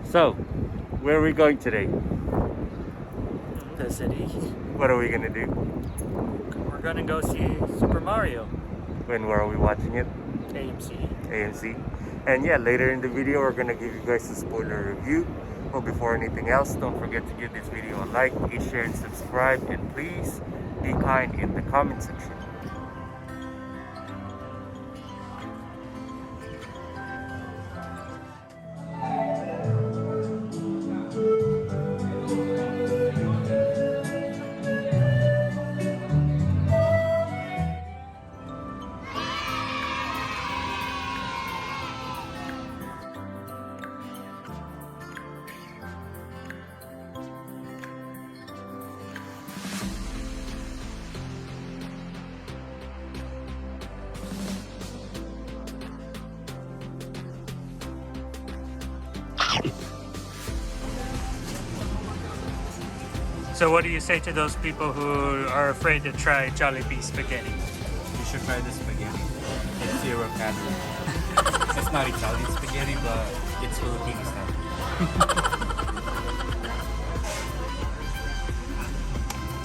So, where are we going today? The city. What are we gonna do? We're gonna go see Super Mario. When were we watching it? AMC. AMC. And yeah, later in the video, we're gonna give you guys a spoiler review. But before anything else, don't forget to give this video a like, a share, and subscribe. And please be kind in the comment section. So what do you say to those people who are afraid to try Jollibee spaghetti? You should try the spaghetti. It's 0 calories. It's not Italian spaghetti, but it's Filipino style.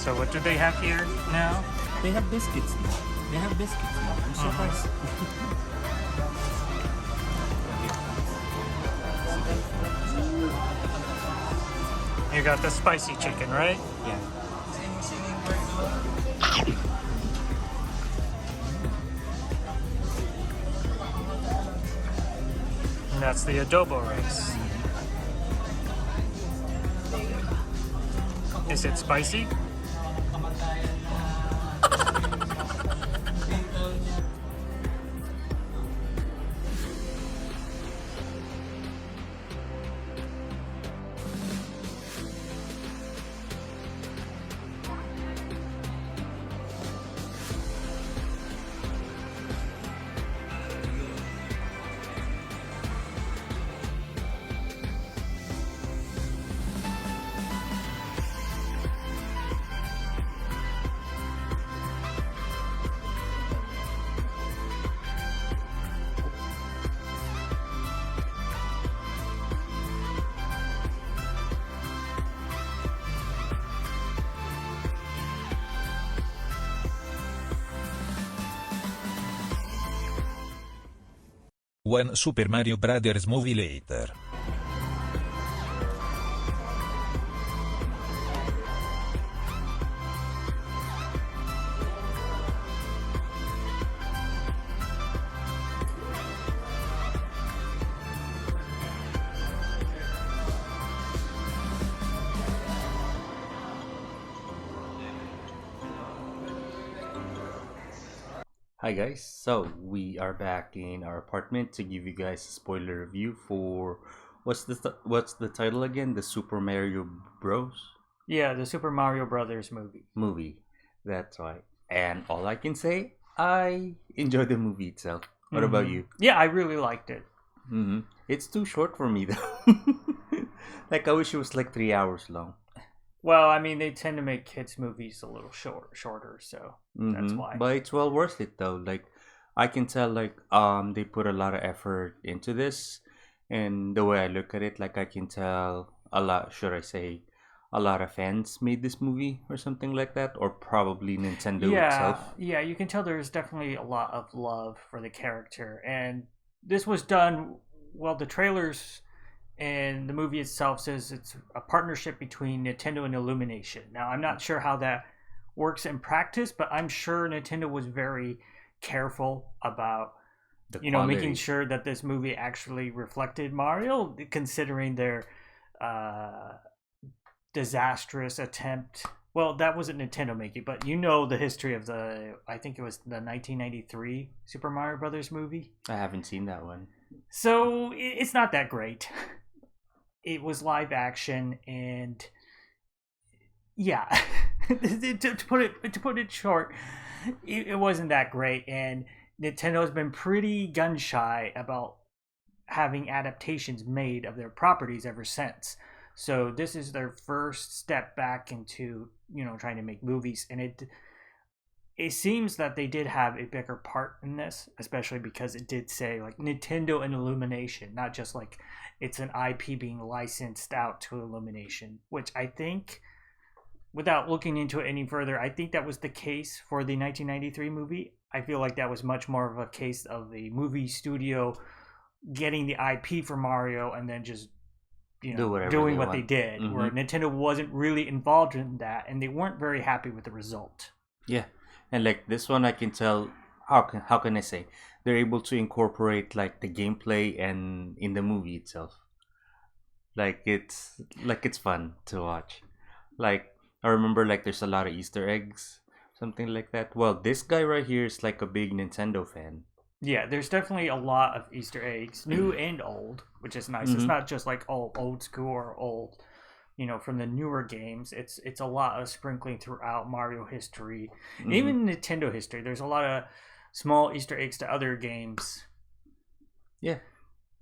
So what do they have here now? They have biscuits now. They have biscuits now. I'm surprised. You got the spicy chicken, right? Yeah. And that's the adobo rice. Is it spicy? One Super Mario Brothers movie later. Hi guys, so we are back in our apartment to give you guys a spoiler review for what's the title again? The Super Mario Bros. Yeah, the Super Mario Brothers Movie. That's right. And all I can say, I enjoyed the movie itself. What about you? Yeah, I really liked it. It's too short for me though. Like I wish it was like 3 hours long. Well, I mean, they tend to make kids' movies a little shorter, so that's why. But it's well worth it though. Like I can tell like they put a lot of effort into this, and the way I look at it, like I can tell a lot, should I say, a lot of fans made this movie or something like that, or probably Nintendo itself. Yeah, you can tell there's definitely a lot of love for the character, and this was done well. The trailers and the movie itself says it's a partnership between Nintendo and Illumination. Now, I'm not sure how that works in practice, but I'm sure Nintendo was very careful about The making quality. sure that this movie actually reflected Mario, considering their uh, disastrous attempt. Well, that wasn't Nintendo making, but you know the history of I think it was the 1993 Super Mario Brothers movie. I haven't seen that one. So it's not that great. It was live action, and yeah, to put it short, it wasn't that great. And Nintendo's been pretty gun shy about having adaptations made of their properties ever since. So this is their first step back into trying to make movies, and it seems that they did have a bigger part in this, especially because it did say like Nintendo and Illumination, not just like it's an IP being licensed out to Illumination, which I think, without looking into it any further, I think that was the case for the 1993 movie. I feel like that was much more of a case of the movie studio getting the IP for Mario and then just doing what they did, where Nintendo wasn't really involved in that, and they weren't very happy with the result. Yeah, and like this one, I can tell. How can I say? They're able to incorporate like the gameplay and in the movie itself. It's fun to watch. Like I remember, like there's a lot of Easter eggs, something like that. Well, this guy right here is like a big Nintendo fan. Yeah, there's definitely a lot of Easter eggs, new and old, which is nice. It's not just like all old school or old, from the newer games. It's a lot of sprinkling throughout Mario history, even Nintendo history. There's a lot of small Easter eggs to other games. Yeah,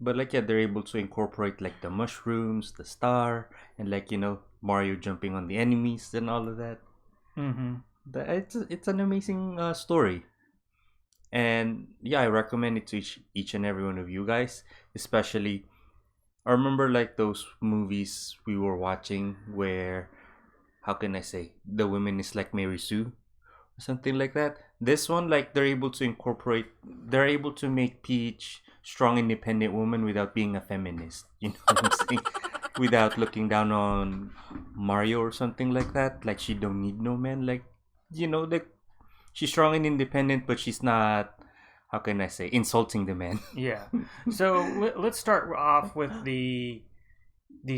but like they're able to incorporate like the mushrooms, the star, and like Mario jumping on the enemies and all of that. Mm-hmm. It's an amazing story. And yeah, I recommend it to each and every one of you guys. Especially, I remember like those movies we were watching where, how can I say, the woman is like Mary Sue or something like that. This one, like they're able to make Peach strong, independent woman without being a feminist. You know what I'm saying? Without looking down on Mario or something like that. Like she don't need no man. Like like she's strong and independent, but she's not, how can I say, insulting the man. Yeah. So let's start off with the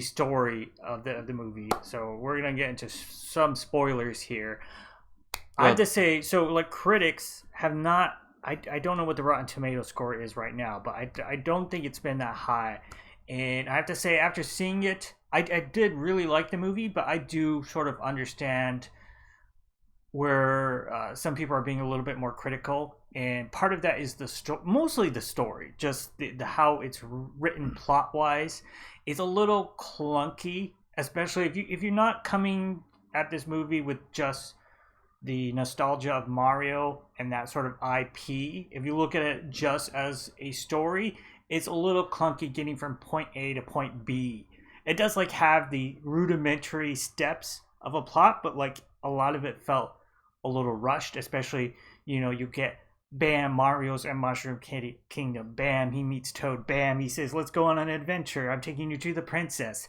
story of the movie. So we're gonna get into some spoilers here. I have to say, so like critics have not. I don't know what the Rotten Tomato score is right now, but I don't think it's been that high. And I have to say, after seeing it, I did really like the movie, but I do sort of understand where some people are being a little bit more critical, and part of that is mostly the story, just the how it's written plot wise is a little clunky, especially if you're not coming at this movie with just the nostalgia of Mario and that sort of IP. If you look at it just as a story, it's a little clunky getting from point A to point B. It does like have the rudimentary steps of a plot, but like a lot of it felt a little rushed, especially, you get bam, Mario's and Mushroom Kingdom, bam, he meets Toad, bam, he says, let's go on an adventure, I'm taking you to the princess.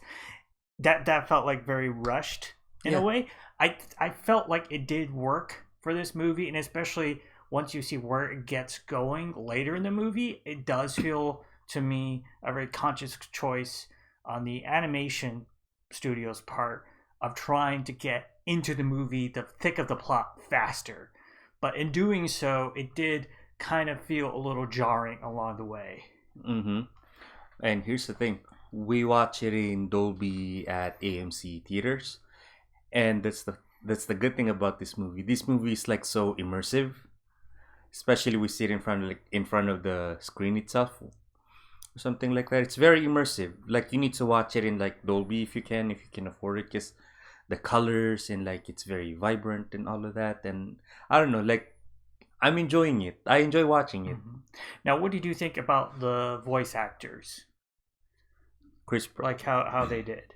That felt like very rushed in a way. I felt like it did work for this movie, and especially once you see where it gets going later in the movie, it does feel to me a very conscious choice on the animation studio's part of trying to get into the movie, the thick of the plot, faster. But in doing so, it did kind of feel a little jarring along the way. And here's the thing. We watch it in Dolby at AMC theaters. And that's the good thing about this movie. This movie is like so immersive. Especially we sit in front of the screen itself. Or something like that. It's very immersive. Like you need to watch it in like Dolby if you can afford it, because the colors and like it's very vibrant and all of that. And I don't know, like I'm enjoying it. I enjoy watching it. Now, what did you think about the voice actors? Chris Pratt. Like how they did.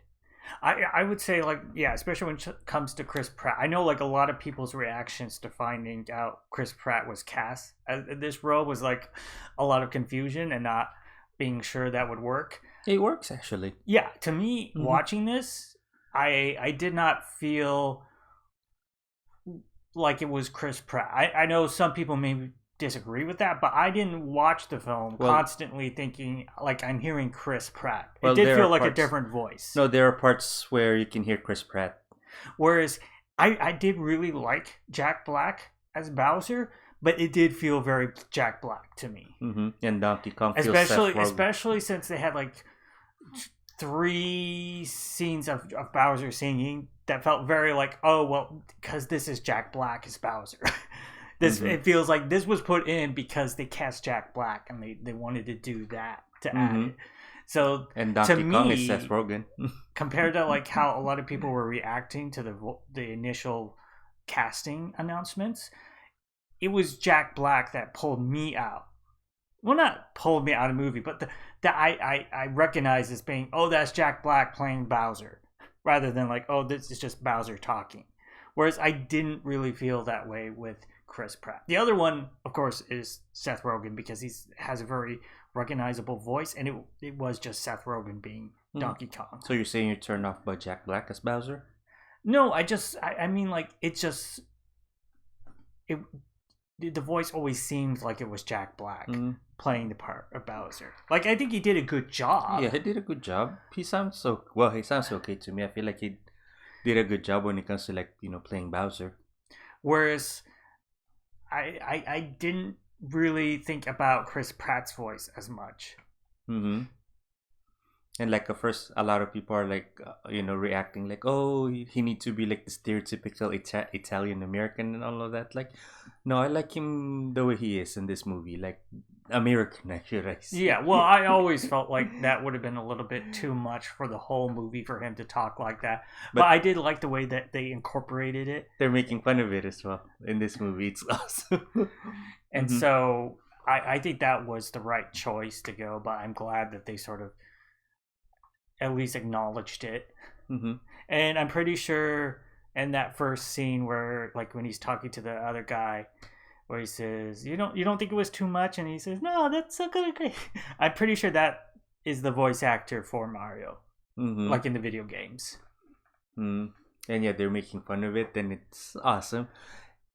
I would say, like, yeah, especially when it comes to Chris Pratt. I know like a lot of people's reactions to finding out Chris Pratt was cast this role was like a lot of confusion and not being sure that would work. It works actually. Yeah, to me, watching this, I did not feel like it was Chris Pratt. I know some people maybe disagree with that, but I didn't watch the film constantly thinking like I'm hearing Chris Pratt. It did feel like a different voice. No, there are parts where you can hear Chris Pratt. Whereas I did really like Jack Black as Bowser, but it did feel very Jack Black to me. And Donkey Kong feels especially since they had like 3 scenes of Bowser singing that felt very like, oh well, because this is Jack Black as Bowser. It feels like this was put in because they cast Jack Black and they wanted to do that to add it. So and Donkey Kong is Seth Rogen. Compared to like how a lot of people were reacting to the initial casting announcements, it was Jack Black that pulled me out. Well, not pulled me out of the movie, but that I recognize as being, oh, that's Jack Black playing Bowser, rather than like, oh, this is just Bowser talking. Whereas I didn't really feel that way with Chris Pratt. The other one, of course, is Seth Rogen, because he has a very recognizable voice, and it was just Seth Rogen being Donkey Kong. So you're saying you're turned off by Jack Black as Bowser? No, I mean, like, the voice always seemed like it was Jack Black playing the part of Bowser. Like, I think he did a good job. Yeah, he did a good job. He sounds okay to me. I feel like he did a good job when it comes to, like, playing Bowser. Whereas I didn't really think about Chris Pratt's voice as much. Mm-hmm. And like at first, a lot of people are like, reacting like, oh, he needs to be like the stereotypical Italian American and all of that. Like, no, I like him the way he is in this movie, like American, should I say? Yeah, well, I always felt like that would have been a little bit too much for the whole movie for him to talk like that. But I did like the way that they incorporated it. They're making fun of it as well in this movie. It's awesome. And so I think that was the right choice to go, but I'm glad that they sort of at least acknowledged it. Mm-hmm. And I'm pretty sure in that first scene where, like, when he's talking to the other guy, where he says, you don't think it was too much? And he says, no, that's so good. I'm pretty sure that is the voice actor for Mario, like in the video games. And yeah, they're making fun of it, and it's awesome.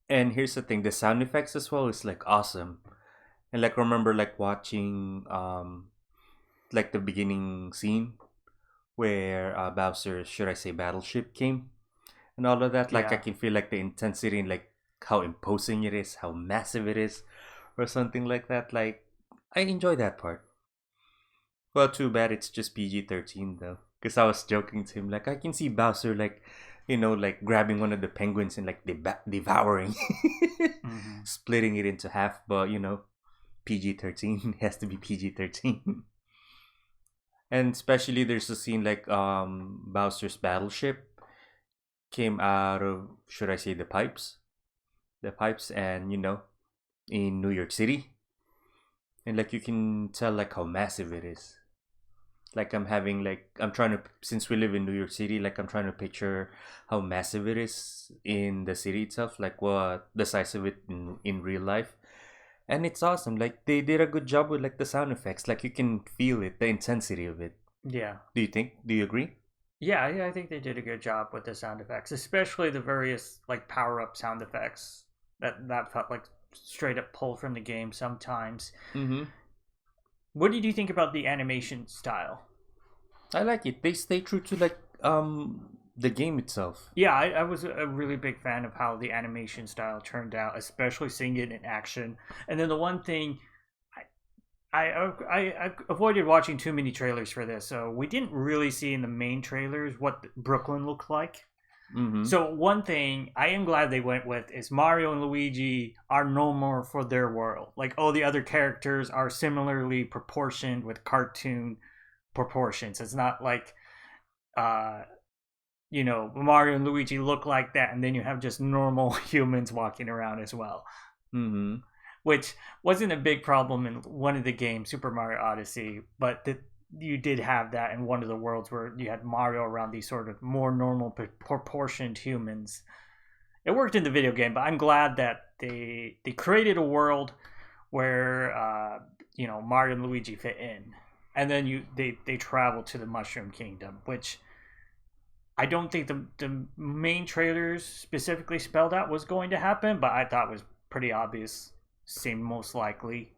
And here's the thing, the sound effects as well is like awesome. And like, remember like watching like the beginning scene where Bowser, should I say, battleship came and all of that. Like, I can feel like the intensity and like how imposing it is, how massive it is, or something like that. Like, I enjoy that part. Well, too bad it's just PG-13 though, because I was joking to him, like, I can see Bowser like, like grabbing one of the penguins and like devouring, splitting it into half. But PG-13 has to be PG-13. And especially there's a scene like Bowser's battleship came out of, should I say, the pipes, and in New York City, and like you can tell like how massive it is. Like I'm trying to, since we live in New York City, like I'm trying to picture how massive it is in the city itself, like what the size of it in real life. And it's awesome. Like, they did a good job with like the sound effects. Like, you can feel it, the intensity of it. Yeah. Do you agree? Yeah, I think they did a good job with the sound effects, especially the various like power-up sound effects that felt like straight up pulled from the game sometimes. What did you think about the animation style? I like it. They stay true to like the game itself. Yeah, I was a really big fan of how the animation style turned out, especially seeing it in action. And then the one thing, I avoided watching too many trailers for this, so we didn't really see in the main trailers what Brooklyn looked like. So one thing I am glad they went with is Mario and Luigi are normal for their world. Like, all the other characters are similarly proportioned with cartoon proportions. It's not like Mario and Luigi look like that, and then you have just normal humans walking around as well. Which wasn't a big problem in one of the games, Super Mario Odyssey, but you did have that in one of the worlds where you had Mario around these sort of more normal proportioned humans. It worked in the video game, but I'm glad that they created a world where Mario and Luigi fit in, and then they travel to the Mushroom Kingdom, which I don't think the main trailers specifically spelled out was going to happen, but I thought was pretty obvious, seemed most likely.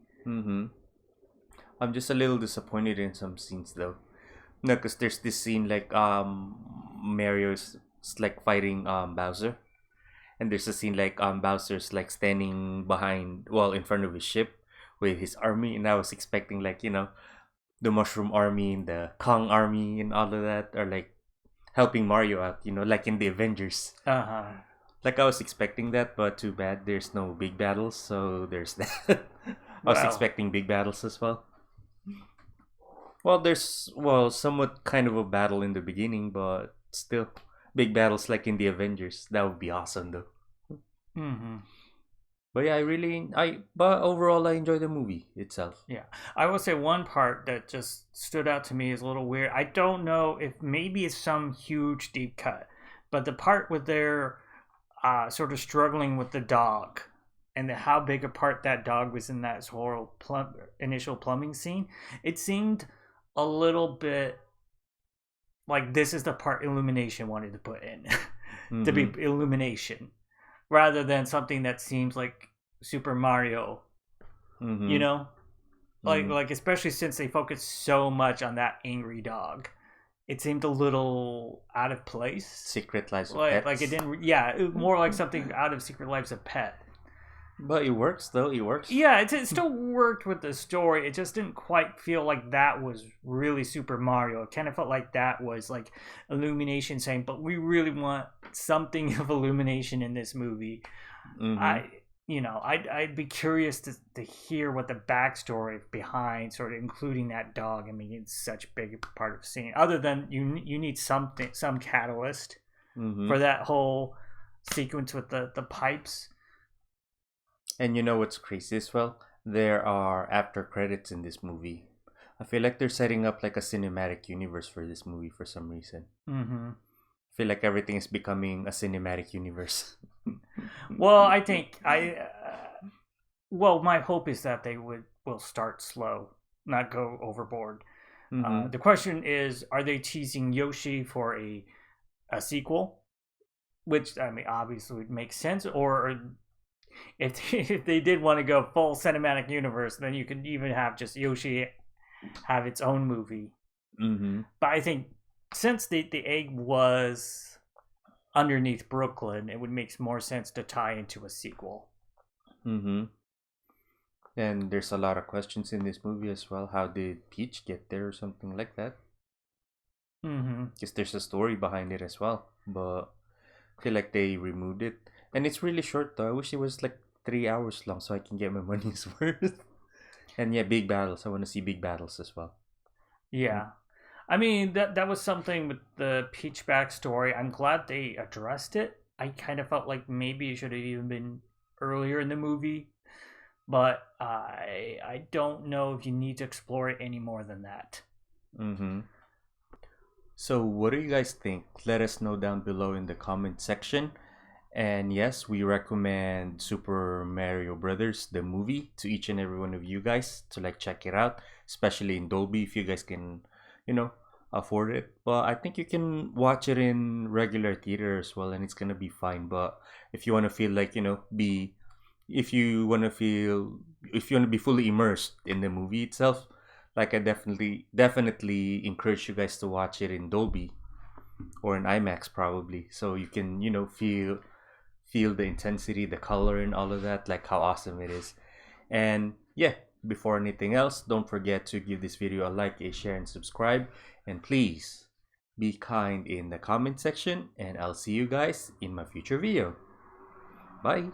I'm just a little disappointed in some scenes though. No, because there's this scene like Mario's like fighting Bowser, and there's a scene like Bowser's like standing in front of his ship with his army, and I was expecting like the Mushroom Army and the Kong Army and all of that are like helping Mario out, like in the Avengers. Like I was expecting that, but too bad there's no big battles, so there's that. I was expecting big battles as well. Well, there's somewhat kind of a battle in the beginning, but still big battles like in the Avengers. That would be awesome though. But yeah, but overall I enjoy the movie itself. Yeah, I will say one part that just stood out to me is a little weird. I don't know if maybe it's some huge deep cut, but the part where they're sort of struggling with the dog and how big a part that dog was in that whole initial plumbing scene, it seemed a little bit like this is the part Illumination wanted to put in to be Illumination rather than something that seems like Super Mario, you know, like especially since they focused so much on that angry dog, it seemed a little out of place. Secret Lives of Like Pets. it didn't, yeah, it more like something out of Secret Lives of Pet. But it works though. It works. Yeah, it still worked with the story. It just didn't quite feel like that was really Super Mario. It kind of felt like that was like Illumination saying, "But we really want something of Illumination in this movie." I'd be curious to hear what the backstory behind sort of including that dog. I mean, it's such a big part of the scene. Other than you need some catalyst for that whole sequence with the pipes. And you know what's crazy as well? There are after credits in this movie. I feel like they're setting up like a cinematic universe for this movie for some reason. I feel like everything is becoming a cinematic universe. Well, I think my hope is that they will start slow, not go overboard. The question is, are they teasing Yoshi for a sequel? Which, I mean, obviously would make sense. Or if they did want to go full cinematic universe, then you could even have just Yoshi have its own movie. But I think since the egg was underneath Brooklyn, it would make more sense to tie into a sequel. And there's a lot of questions in this movie as well. How did Peach get there or something like that? Because there's a story behind it as well. But I feel like they removed it. And it's really short though. I wish it was like 3 hours long so I can get my money's worth. And yeah, big battles. I want to see big battles as well. Yeah. I mean, that was something with the Peach backstory. I'm glad they addressed it. I kind of felt like maybe it should have even been earlier in the movie. But I don't know if you need to explore it any more than that. So what do you guys think? Let us know down below in the comment section. And yes, we recommend Super Mario Brothers, the movie, to each and every one of you guys to like check it out, especially in Dolby if you guys can, afford it. But I think you can watch it in regular theater as well, and it's gonna be fine. But if you want to feel like if you want to be fully immersed in the movie itself, like I definitely encourage you guys to watch it in Dolby or in IMAX probably, so you can feel the intensity, the color, and all of that, like how awesome it is. And yeah, before anything else, don't forget to give this video a like, a share, and subscribe. And please be kind in the comment section, and I'll see you guys in my future video. Bye.